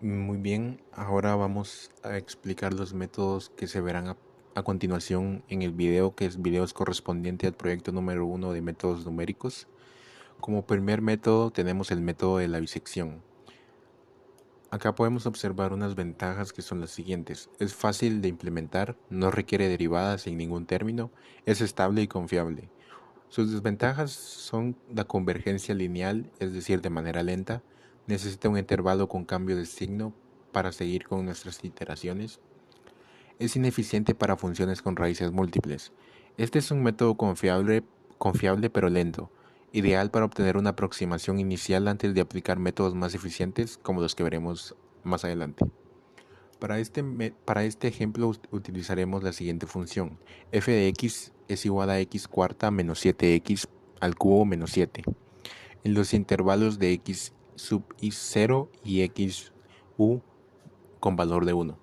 Muy bien, ahora vamos a explicar los métodos que se verán a continuación en el video, que es videos correspondiente al proyecto número 1 de métodos numéricos. Como primer método tenemos el método de la bisección. Acá podemos observar unas ventajas que son las siguientes. Es fácil de implementar, no requiere derivadas en ningún término, es estable y confiable. Sus desventajas son la convergencia lineal, es decir, de manera lenta, necesita un intervalo con cambio de signo para seguir con nuestras iteraciones. Es ineficiente para funciones con raíces múltiples. Este es un método confiable pero lento, ideal para obtener una aproximación inicial antes de aplicar métodos más eficientes como los que veremos más adelante. Para este ejemplo utilizaremos la siguiente función. F de x es igual a x cuarta menos 7x al cubo menos 7 en los intervalos de x sub i0 y x u con valor de 1.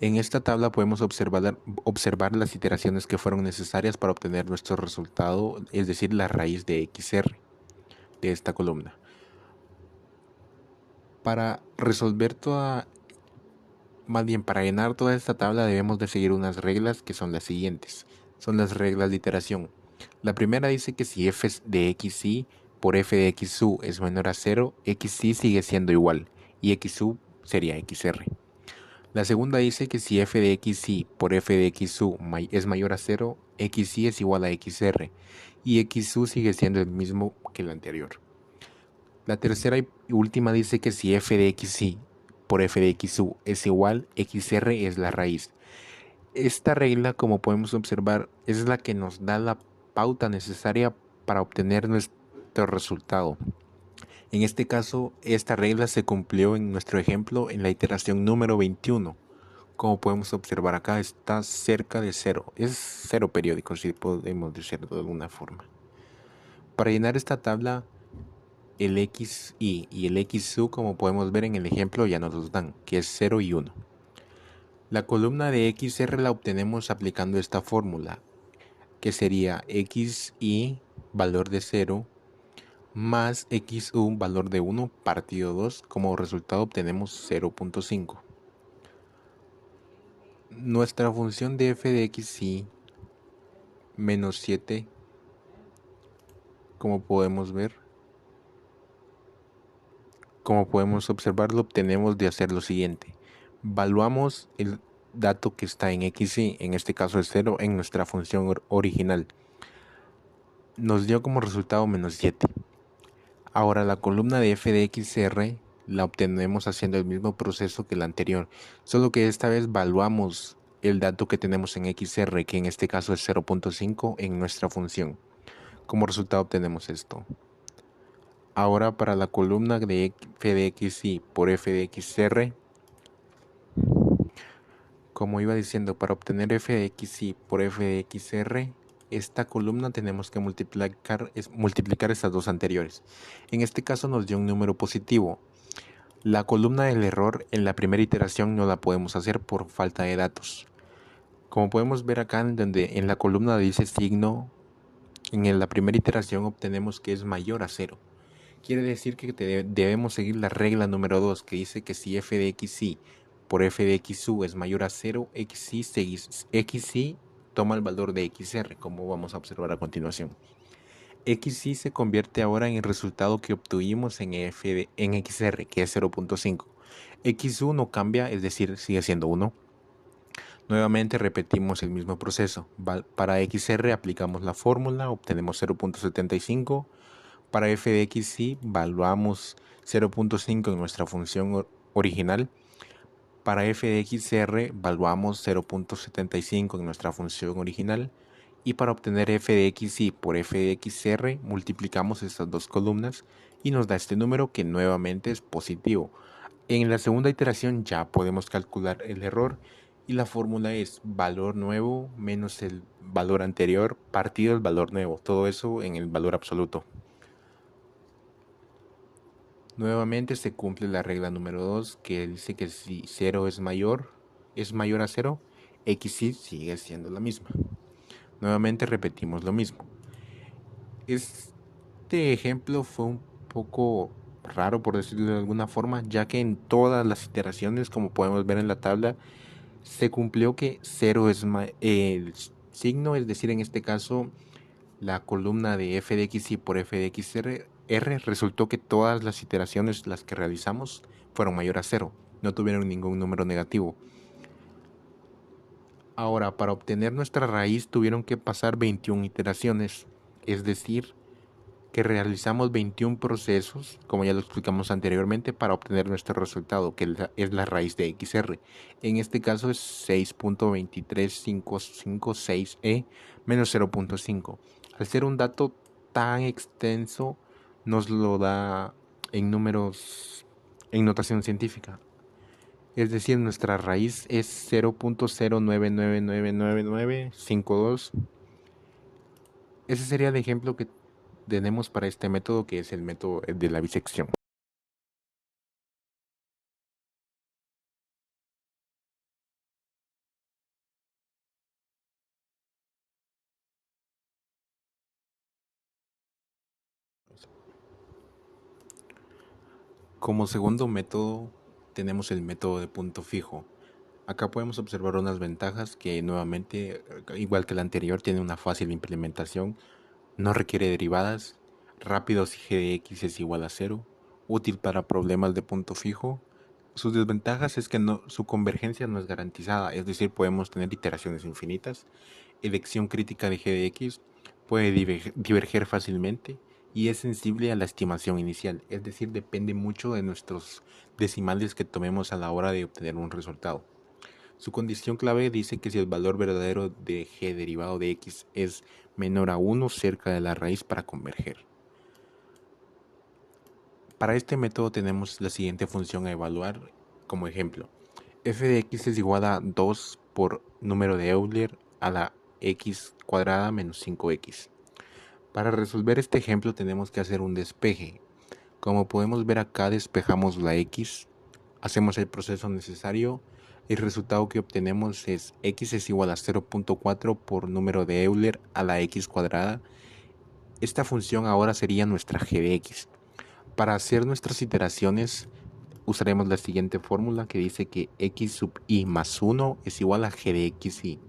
En esta tabla podemos observar las iteraciones que fueron necesarias para obtener nuestro resultado, es decir, la raíz de xr de esta columna. Para resolver para llenar toda esta tabla debemos de seguir unas reglas que son las siguientes. Son las reglas de iteración. La primera dice que si f de xy por f de xu es menor a 0, xy sigue siendo igual y xu sería xr. La segunda dice que si f de xy por f de xu es mayor a 0, xy es igual a xr y xu sigue siendo el mismo que el anterior. La tercera y última dice que si f de xy por f de xu es igual, xr es la raíz. Esta regla, como podemos observar, es la que nos da la pauta necesaria para obtener nuestro resultado. En este caso, esta regla se cumplió en nuestro ejemplo en la iteración número 21. Como podemos observar acá, está cerca de cero. Es cero periódico, si podemos decirlo de alguna forma. Para llenar esta tabla, el xy y el xu, como podemos ver en el ejemplo, ya nos los dan, que es 0 y 1. La columna de xr la obtenemos aplicando esta fórmula, que sería xy, valor de 0, más xu, valor de 1, partido 2. Como resultado obtenemos 0.5. Nuestra función de f de xy menos 7, como podemos ver, como podemos observar, lo obtenemos de hacer lo siguiente. Valuamos el dato que está en xy, en este caso es 0, en nuestra función original. Nos dio como resultado menos 7. Ahora la columna de f de xr la obtenemos haciendo el mismo proceso que la anterior, solo que esta vez valuamos el dato que tenemos en xr, que en este caso es 0.5, en nuestra función. Como resultado obtenemos esto. Ahora para la columna de f de xy por f de xr, como iba diciendo, para obtener f de xy por f de xr, esta columna tenemos que multiplicar estas dos anteriores. En este caso nos dio un número positivo. La columna del error en la primera iteración no la podemos hacer por falta de datos. Como podemos ver acá, donde en la columna dice signo, en la primera iteración obtenemos que es mayor a 0. Quiere decir que debemos seguir la regla número 2, que dice que si f de xy por f de xu es mayor a 0, xy toma el valor de xr, como vamos a observar a continuación. Xy se convierte ahora en el resultado que obtuvimos en xr, que es 0.5. Xu no cambia, es decir, sigue siendo 1. Nuevamente repetimos el mismo proceso. Para xr aplicamos la fórmula, obtenemos 0.75. Para f de xy valuamos 0.5 en nuestra función original. Para f de xr valuamos 0.75 en nuestra función original. Y para obtener f de xy por f de xr multiplicamos estas dos columnas y nos da este número, que nuevamente es positivo. En la segunda iteración ya podemos calcular el error y la fórmula es valor nuevo menos el valor anterior partido el valor nuevo. Todo eso en el valor absoluto. Nuevamente se cumple la regla número 2, que dice que si 0 es mayor a 0, xy sigue siendo la misma. Nuevamente repetimos lo mismo. Este ejemplo fue un poco raro, por decirlo de alguna forma, ya que en todas las iteraciones, como podemos ver en la tabla, se cumplió que 0 es el signo, es decir, en este caso, la columna de f de x y por f de x r, resultó que todas las iteraciones, las que realizamos, fueron mayor a 0, no tuvieron ningún número negativo. Ahora, para obtener nuestra raíz tuvieron que pasar 21 iteraciones, es decir, que realizamos 21 procesos, como ya lo explicamos anteriormente, para obtener nuestro resultado, que es la raíz de XR. En este caso es 6.23556E menos 0.5. Al ser un dato tan extenso, nos lo da en números, en notación científica. Es decir, nuestra raíz es 0.0999952. Ese sería el ejemplo que tenemos para este método, que es el método de la bisección. Como segundo método tenemos el método de punto fijo. Acá podemos observar unas ventajas que nuevamente, igual que el anterior, tiene una fácil implementación, no requiere derivadas, rápido si g de x es igual a 0, útil para problemas de punto fijo. Sus desventajas es que su convergencia no es garantizada, es decir, podemos tener iteraciones infinitas, elección crítica de g de x, puede diverger fácilmente y es sensible a la estimación inicial, es decir, depende mucho de nuestros decimales que tomemos a la hora de obtener un resultado. Su condición clave dice que si el valor verdadero de g derivado de x es menor a 1 cerca de la raíz para converger. Para este método tenemos la siguiente función a evaluar como ejemplo. F de x es igual a 2 por número de Euler a la x cuadrada menos 5x. Para resolver este ejemplo tenemos que hacer un despeje. Como podemos ver acá, despejamos la x, hacemos el proceso necesario. El resultado que obtenemos es x es igual a 0.4 por número de Euler a la x cuadrada. Esta función ahora sería nuestra g de x. Para hacer nuestras iteraciones usaremos la siguiente fórmula que dice que x sub i más 1 es igual a g de xi.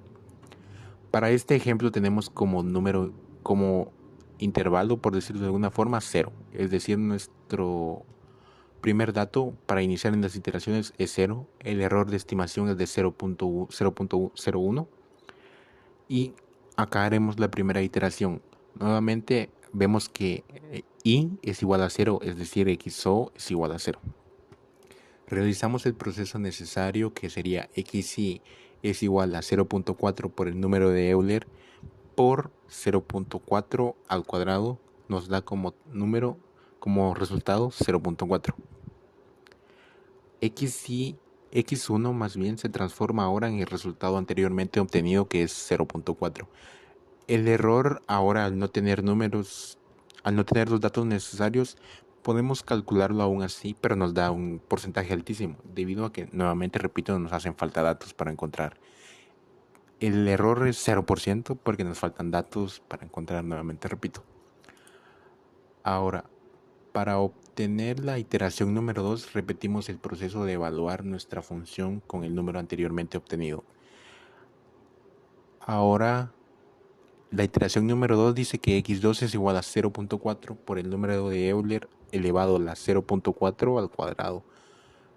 Para este ejemplo tenemos como intervalo, por decirlo de alguna forma, 0. Es decir, nuestro primer dato para iniciar en las iteraciones es 0. El error de estimación es de 0.01. Y acá haremos la primera iteración. Nuevamente vemos que i es igual a 0, es decir, xo es igual a 0. Realizamos el proceso necesario, que sería xi es igual a 0.4 por el número de Euler por 0.4 al cuadrado, nos da como resultado 0.4. x1 más bien se transforma ahora en el resultado anteriormente obtenido, que es 0.4. El error ahora, al no tener los datos necesarios, podemos calcularlo aún así, pero nos da un porcentaje altísimo, debido a que, nuevamente repito, nos hacen falta datos para encontrar. El error es 0% porque nos faltan datos para encontrar, nuevamente repito. Ahora, para obtener la iteración número 2, repetimos el proceso de evaluar nuestra función con el número anteriormente obtenido. Ahora, la iteración número 2 dice que x2 es igual a 0.4 por el número de Euler elevado a la 0.4 al cuadrado.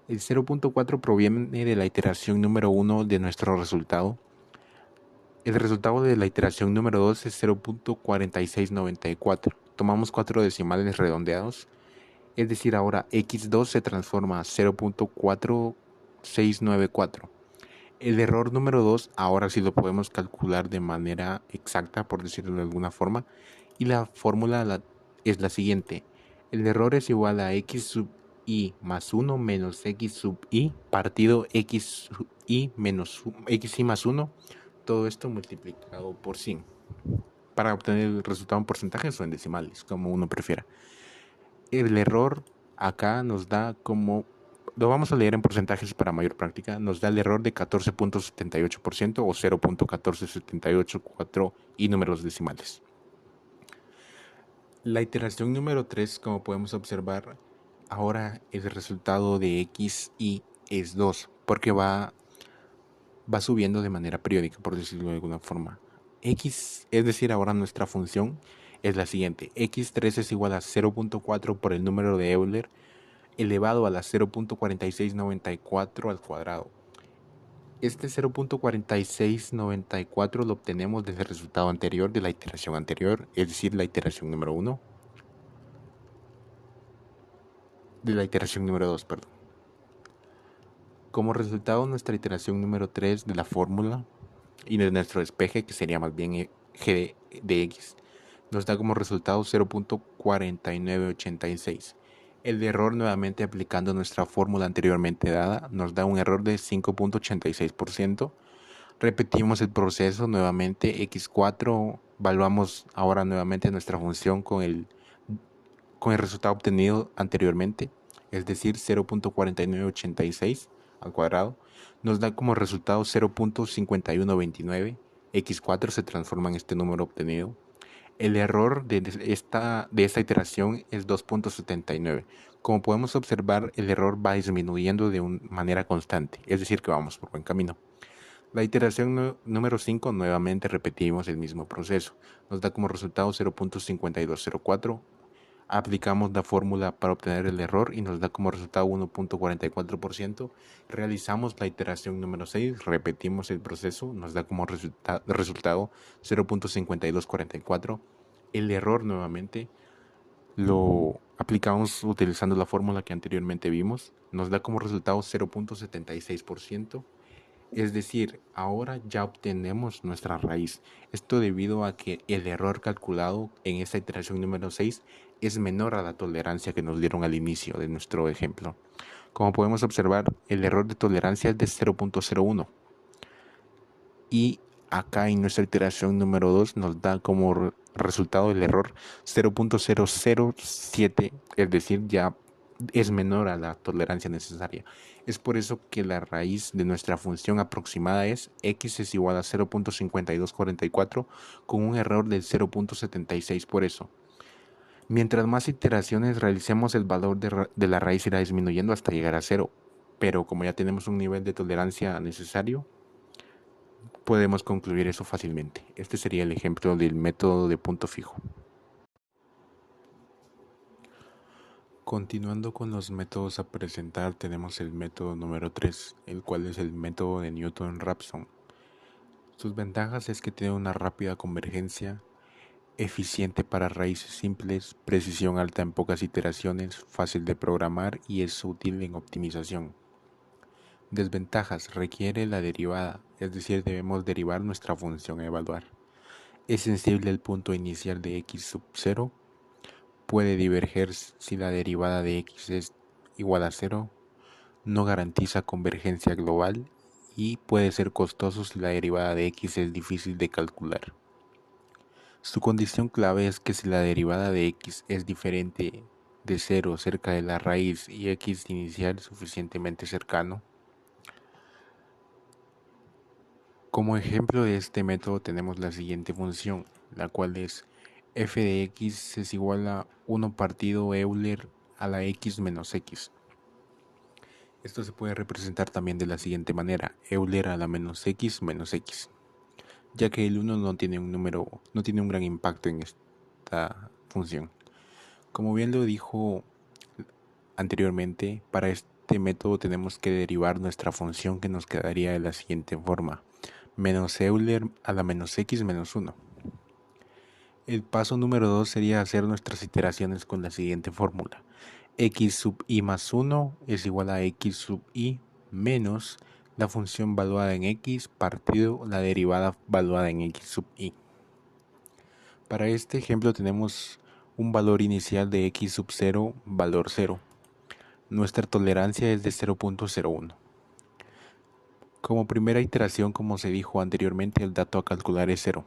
El 0.4 proviene de la iteración número 1 de nuestro resultado. El resultado de la iteración número 2 es 0.4694. Tomamos 4 decimales redondeados. Es decir, ahora x2 se transforma a 0.4694. El error número 2 ahora sí lo podemos calcular de manera exacta, por decirlo de alguna forma. Y la fórmula es la siguiente. El error es igual a x sub i más 1 menos x sub i partido x sub i menos x i más 1. Todo esto multiplicado por 100. Para obtener el resultado en porcentajes o en decimales, como uno prefiera. El error acá nos da como, lo vamos a leer en porcentajes para mayor práctica, nos da el error de 14.78% o 0.14784 y números decimales. La iteración número 3, como podemos observar, ahora el resultado de x y es 2, porque va subiendo de manera periódica, por decirlo de alguna forma. X, es decir, ahora nuestra función es la siguiente. x3 es igual a 0.4 por el número de Euler elevado a la 0.4694 al cuadrado. Este 0.4694 lo obtenemos desde el resultado anterior de la iteración anterior, es decir, la iteración número 1, de la iteración número 2, perdón. Como resultado, nuestra iteración número 3 de la fórmula y de nuestro despeje, que sería más bien g de x, nos da como resultado 0.4986. El error, nuevamente aplicando nuestra fórmula anteriormente dada, nos da un error de 5.86%. Repetimos el proceso nuevamente, x4, evaluamos ahora nuevamente nuestra función con el resultado obtenido anteriormente, es decir, 0.4986 al cuadrado, nos da como resultado 0.5129. x4 se transforma en este número obtenido. El error de esta iteración es 2.79. Como podemos observar, el error va disminuyendo de manera constante, es decir, que vamos por buen camino. La iteración número 5, nuevamente repetimos el mismo proceso. Nos da como resultado 0.5204. Aplicamos la fórmula para obtener el error y nos da como resultado 1.44%. Realizamos la iteración número 6, repetimos el proceso, nos da como resultado 0.5244. El error nuevamente lo aplicamos utilizando la fórmula que anteriormente vimos, nos da como resultado 0.76%. Es decir, ahora ya obtenemos nuestra raíz. Esto debido a que el error calculado en esta iteración número 6 es menor a la tolerancia que nos dieron al inicio de nuestro ejemplo. Como podemos observar, el error de tolerancia es de 0.01. Y acá en nuestra iteración número 2 nos da como resultado el error 0.007, es decir, ya es menor a la tolerancia necesaria. Es por eso que la raíz de nuestra función aproximada es x es igual a 0.5244 con un error del 0.76 por eso. Mientras más iteraciones realicemos, el valor de la raíz irá disminuyendo hasta llegar a 0. Pero como ya tenemos un nivel de tolerancia necesario, podemos concluir eso fácilmente. Este sería el ejemplo del método de punto fijo. Continuando con los métodos a presentar, tenemos el método número 3, el cual es el método de Newton-Raphson. Sus ventajas es que tiene una rápida convergencia, eficiente para raíces simples, precisión alta en pocas iteraciones, fácil de programar y es útil en optimización. Desventajas: requiere la derivada, es decir, debemos derivar nuestra función a evaluar. Es sensible al punto inicial de x sub 0. Puede diverger si la derivada de x es igual a 0. No garantiza convergencia global y puede ser costoso si la derivada de x es difícil de calcular. Su condición clave es que si la derivada de x es diferente de 0 cerca de la raíz y x inicial suficientemente cercano. Como ejemplo de este método tenemos la siguiente función, la cual es f de x es igual a 1 partido Euler a la x menos x. Esto se puede representar también de la siguiente manera, Euler a la menos x, ya que el 1 no tiene un gran impacto en esta función. Como bien lo dijo anteriormente, para este método tenemos que derivar nuestra función que nos quedaría de la siguiente forma, menos Euler a la menos x menos 1. El paso número 2 sería hacer nuestras iteraciones con la siguiente fórmula. X sub i más 1 es igual a x sub i menos la función valuada en x partido la derivada valuada en x sub i. Para este ejemplo tenemos un valor inicial de x sub 0, valor 0. Nuestra tolerancia es de 0.01. Como primera iteración, como se dijo anteriormente, el dato a calcular es 0.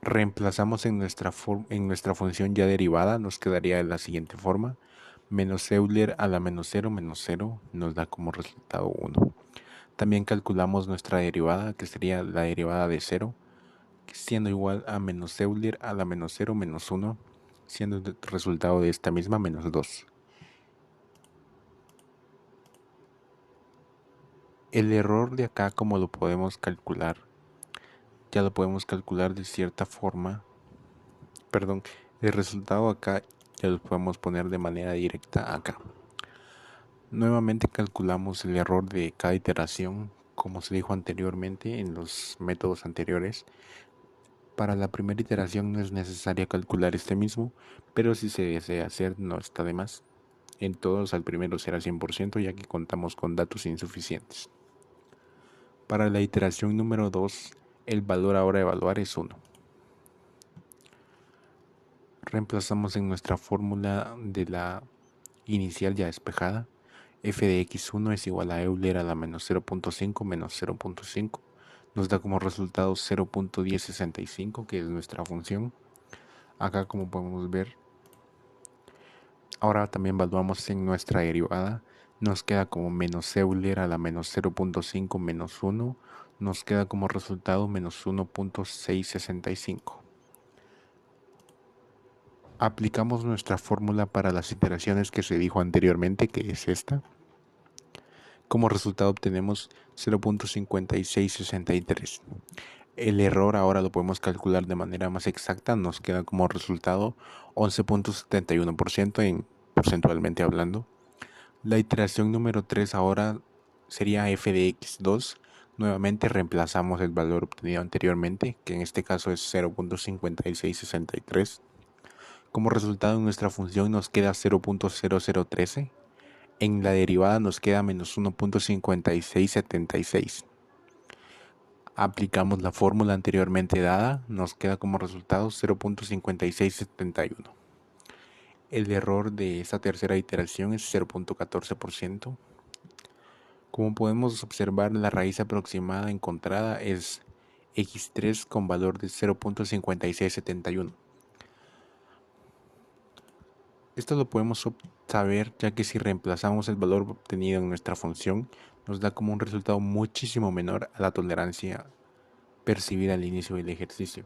Reemplazamos en nuestra función ya derivada, nos quedaría de la siguiente forma. Menos Euler a la menos 0 nos da como resultado 1. También calculamos nuestra derivada, que sería la derivada de 0, siendo igual a menos Euler a la menos 0 menos 1. siendo el resultado de esta misma menos 2. El error de acá, como lo podemos calcular, ya lo podemos calcular de cierta forma. Perdón, el resultado acá ya lo podemos poner de manera directa acá. Nuevamente calculamos el error de cada iteración, como se dijo anteriormente en los métodos anteriores. Para la primera iteración no es necesario calcular este mismo, pero si se desea hacer no está de más. En todos al primero será 100% ya que contamos con datos insuficientes. Para la iteración número 2, el valor ahora a evaluar es 1. Reemplazamos en nuestra fórmula de la inicial ya despejada. F de x1 es igual a Euler a la menos 0.5 menos 0.5. Nos da como resultado 0.1065, que es nuestra función. Acá, como podemos ver, ahora también evaluamos en nuestra derivada. Nos queda como menos Euler a la menos 0.5 menos 1. Nos queda como resultado menos 1.665. Aplicamos nuestra fórmula para las iteraciones que se dijo anteriormente, que es esta. Como resultado obtenemos 0.5663. El error ahora lo podemos calcular de manera más exacta. Nos queda como resultado 11.71% porcentualmente hablando. La iteración número 3 ahora sería f de x2. Nuevamente reemplazamos el valor obtenido anteriormente, que en este caso es 0.5663. Como resultado en nuestra función nos queda 0.0013. En la derivada nos queda menos 1.5676. Aplicamos la fórmula anteriormente dada, nos queda como resultado 0.5671. El error de esta tercera iteración es 0.14%. Como podemos observar, la raíz aproximada encontrada es x3 con valor de 0.5671. Esto lo podemos saber ya que si reemplazamos el valor obtenido en nuestra función, nos da como un resultado muchísimo menor a la tolerancia percibida al inicio del ejercicio.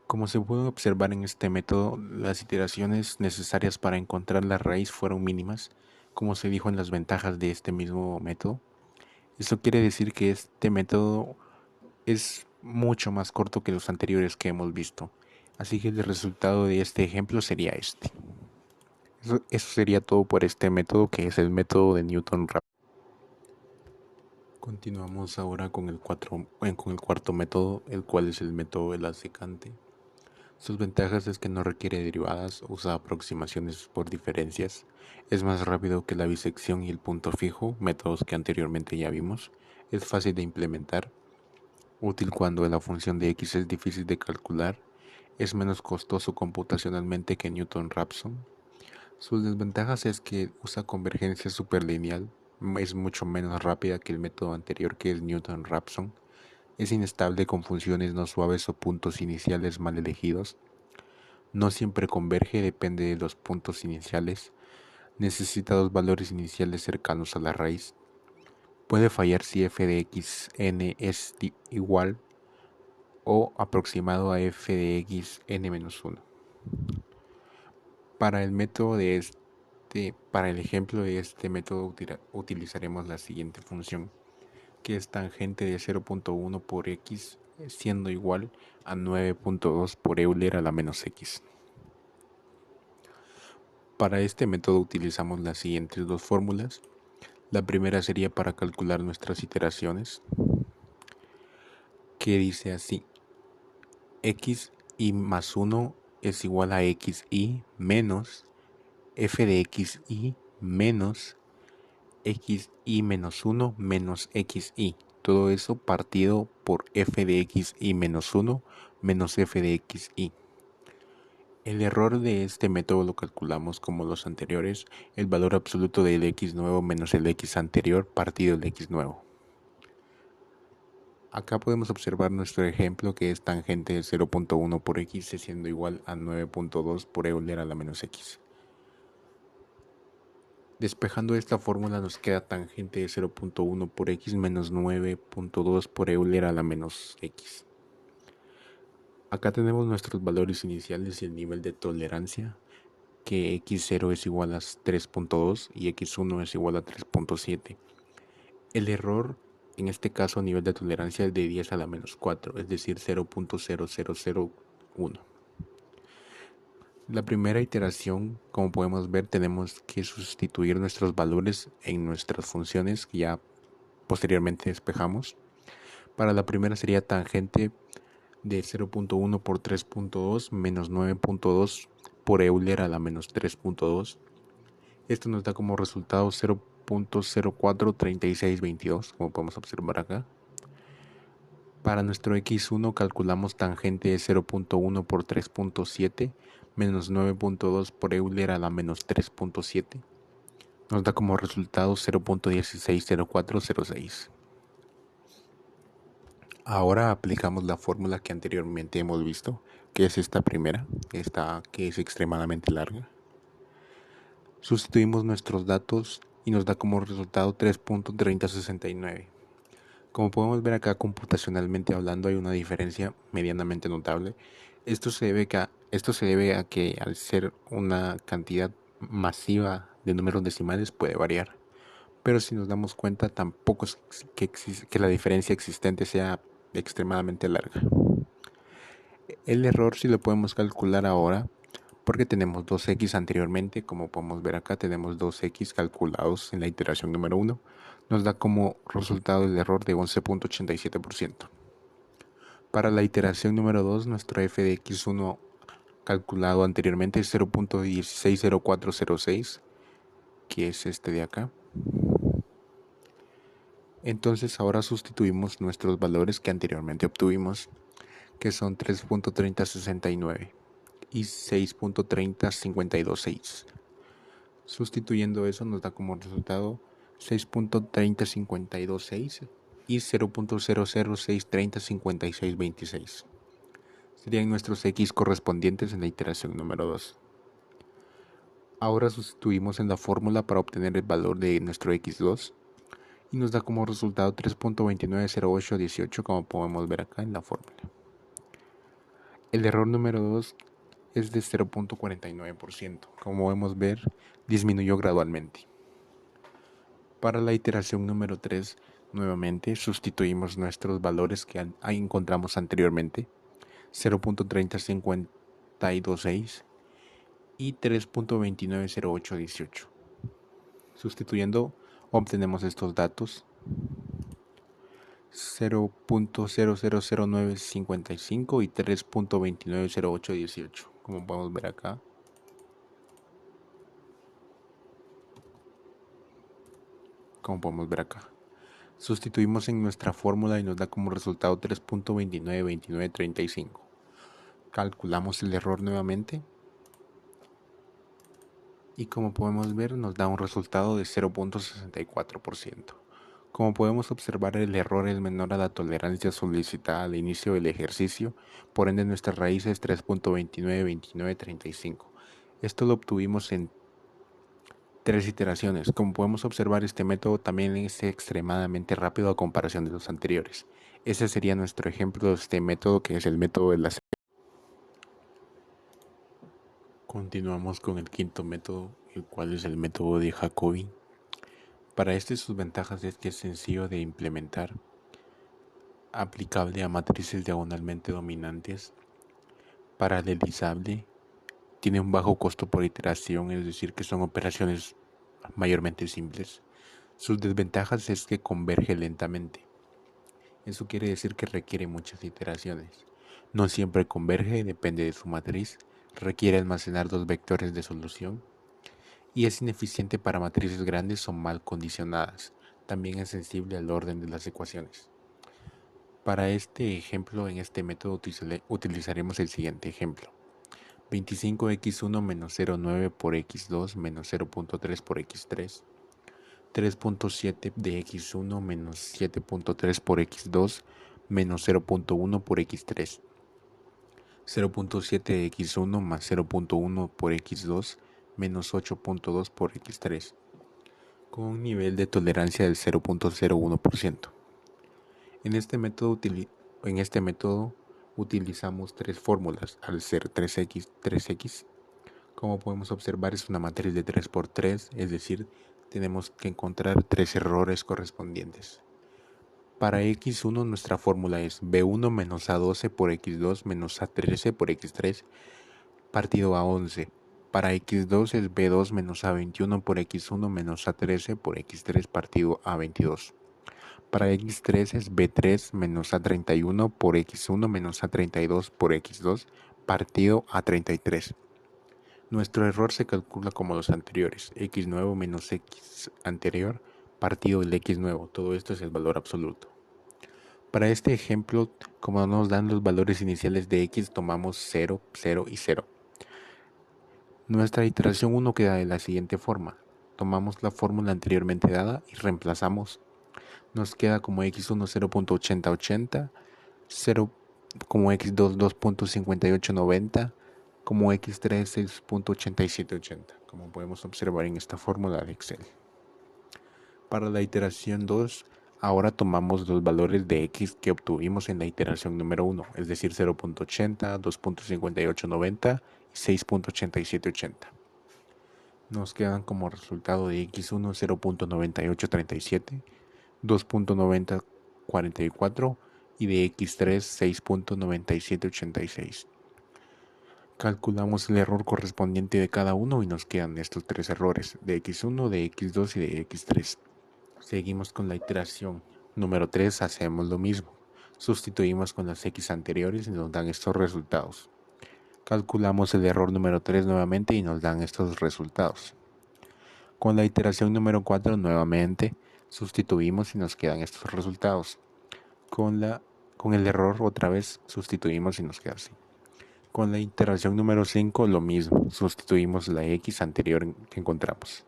Como se puede observar en este método, las iteraciones necesarias para encontrar la raíz fueron mínimas, como se dijo en las ventajas de este mismo método. Esto quiere decir que este método es mucho más corto que los anteriores que hemos visto, así que el resultado de este ejemplo sería este. Eso sería todo por este método, que es el método de Newton-Raphson. Continuamos ahora con el cuarto método, el cual es el método de la secante. Sus ventajas es que no requiere derivadas, usa aproximaciones por diferencias, es más rápido que la bisección y el punto fijo, métodos que anteriormente ya vimos, es fácil de implementar, útil cuando la función de x es difícil de calcular, es menos costoso computacionalmente que Newton-Raphson. Sus desventajas es que usa convergencia superlineal, es mucho menos rápida que el método anterior, que es Newton-Raphson, es inestable con funciones no suaves o puntos iniciales mal elegidos, no siempre converge, depende de los puntos iniciales, necesita dos valores iniciales cercanos a la raíz, puede fallar si f de x n es igual o aproximado a f de x n-1. Para el ejemplo de este método utilizaremos la siguiente función, que es tangente de 0.1 por x siendo igual a 9.2 por Euler a la menos x. Para este método utilizamos las siguientes dos fórmulas. La primera sería para calcular nuestras iteraciones, que dice así: xi más 1 es igual a xi menos f de xi menos xi menos 1 menos xi. Todo eso partido por f de xi menos 1 menos f de xi. El error de este método lo calculamos como los anteriores, el valor absoluto del x nuevo menos el x anterior partido del x nuevo. Acá podemos observar nuestro ejemplo, que es tangente de 0.1 por x siendo igual a 9.2 por Euler a la menos x. Despejando esta fórmula nos queda tangente de 0.1 por x menos 9.2 por Euler a la menos x. Acá tenemos nuestros valores iniciales y el nivel de tolerancia, que x0 es igual a 3.2 y x1 es igual a 3.7. El error, en este caso a nivel de tolerancia, es de 10 a la menos 4, es decir, 0.0001. La primera iteración, como podemos ver, tenemos que sustituir nuestros valores en nuestras funciones que ya posteriormente despejamos. Para la primera sería tangente de 0.1 por 3.2 menos 9.2 por Euler a la menos 3.2. Esto nos da como resultado 0.043622, como podemos observar acá. Para nuestro x1 calculamos tangente de 0.1 por 3.7 menos 9.2 por Euler a la menos 3.7. Nos da como resultado 0.160406. Ahora aplicamos la fórmula que anteriormente hemos visto, que es esta primera, esta que es extremadamente larga. Sustituimos nuestros datos y nos da como resultado 3.3069. Como podemos ver acá computacionalmente hablando hay una diferencia medianamente notable. Esto se debe a que al ser una cantidad masiva de números decimales puede variar. Pero si nos damos cuenta tampoco es que la diferencia existente sea extremadamente larga. El error sí lo podemos calcular ahora porque tenemos 2x anteriormente, como podemos ver acá tenemos 2x calculados en la iteración número 1, nos da como resultado el error de 11.87%. Para la iteración número 2, nuestro f de x1 calculado anteriormente es 0.160406, que es este de acá. Entonces ahora sustituimos nuestros valores que anteriormente obtuvimos, que son 3.3069 y 6.30526. Sustituyendo eso nos da como resultado 6.30526 y 0.0063305626. Serían nuestros x correspondientes en la iteración número 2. Ahora sustituimos en la fórmula para obtener el valor de nuestro x2 y nos da como resultado 3.290818, como podemos ver acá en la fórmula. El error número 2 es de 0.49%. Como podemos ver, disminuyó gradualmente. Para la iteración número 3, nuevamente sustituimos nuestros valores que encontramos anteriormente, 0.30526 y 3.290818. Sustituyendo, obtenemos estos datos: 0.000955 y 3.290818, como podemos ver acá. Sustituimos en nuestra fórmula y nos da como resultado 3.292935. Calculamos el error nuevamente y como podemos ver nos da un resultado de 0.64%. Como podemos observar, el error es menor a la tolerancia solicitada al inicio del ejercicio, por ende nuestra raíz es 3.292935. Esto lo obtuvimos en 3 iteraciones. Como podemos observar, este método también es extremadamente rápido a comparación de los anteriores. Ese sería nuestro ejemplo de este método, que es el método de la serie. Continuamos con el quinto método, el cual es el método de Jacobi. Para este, sus ventajas es que es sencillo de implementar, aplicable a matrices diagonalmente dominantes, paralelizable, tiene un bajo costo por iteración, es decir, que son operaciones mayormente simples. Sus desventajas es que converge lentamente. Eso quiere decir que requiere muchas iteraciones. No siempre converge, depende de su matriz, requiere almacenar 2 vectores de solución y es ineficiente para matrices grandes o mal condicionadas. También es sensible al orden de las ecuaciones. Para este ejemplo, en este método utilizaremos el siguiente ejemplo: 25x1 menos 0.9 por x2 menos 0.3 por x3, 3.7 de x1 menos 7.3 por x2 menos 0.1 por x3, 0.7 de x1 más 0.1 por x2 menos 8.2 por x3, con un nivel de tolerancia del 0.01%. En este método utilizamos tres fórmulas al ser 3x, 3x. Como podemos observar, es una matriz de 3 por 3, es decir, tenemos que encontrar tres errores correspondientes. Para x1 nuestra fórmula es b1 menos a12 por x2 menos a13 por x3 partido a 11. Para x2 es b2 menos a21 por x1 menos a13 por x3 partido a 22. Para x3 es b3 menos a31 por x1 menos a32 por x2 partido a 33. Nuestro error se calcula como los anteriores, x nuevo menos x anterior partido del x nuevo. Todo esto es el valor absoluto. Para este ejemplo, como nos dan los valores iniciales de x, tomamos 0, 0 y 0. Nuestra iteración 1 queda de la siguiente forma. Tomamos la fórmula anteriormente dada y reemplazamos. Nos queda como x1 0.8080, 0 como x2 2.5890, como x3 6.8780, como podemos observar en esta fórmula de Excel. Para la iteración 2, ahora tomamos los valores de x que obtuvimos en la iteración número 1, es decir 0.80, 2.5890 y 6.8780. Nos quedan como resultado de x1 0.9837, 2.9044 y de x3 6.9786. Calculamos el error correspondiente de cada uno y nos quedan estos tres errores, de x1, de x2 y de x3. Seguimos con la iteración número 3, hacemos lo mismo. Sustituimos con las x anteriores y nos dan estos resultados. Calculamos el error número 3 nuevamente y nos dan estos resultados. Con la iteración número 4 nuevamente sustituimos y nos quedan estos resultados. Con el error otra vez sustituimos y nos queda así. Con la iteración número 5 lo mismo, sustituimos la x anterior que encontramos.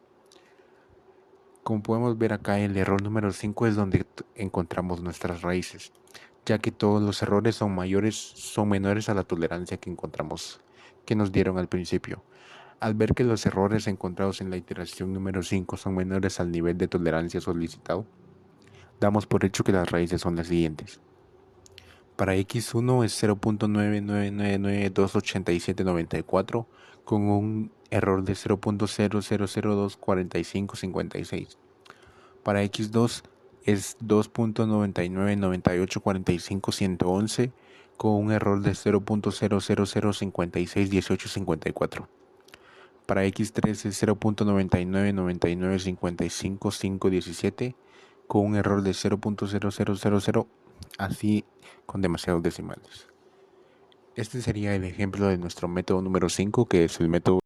Como podemos ver acá, el error número 5 es donde encontramos nuestras raíces, ya que todos los errores son menores a la tolerancia que encontramos, que nos dieron al principio. Al ver que los errores encontrados en la iteración número 5 son menores al nivel de tolerancia solicitado, damos por hecho que las raíces son las siguientes. Para x1 es 0.999928794 con un error de 0.00024556. Para x2 es 2.99984511 con un error de 0.000561854. Para x3 es 0.9999555517 con un error de 0.0000, así con demasiados decimales. Este sería el ejemplo de nuestro método número 5, que es el método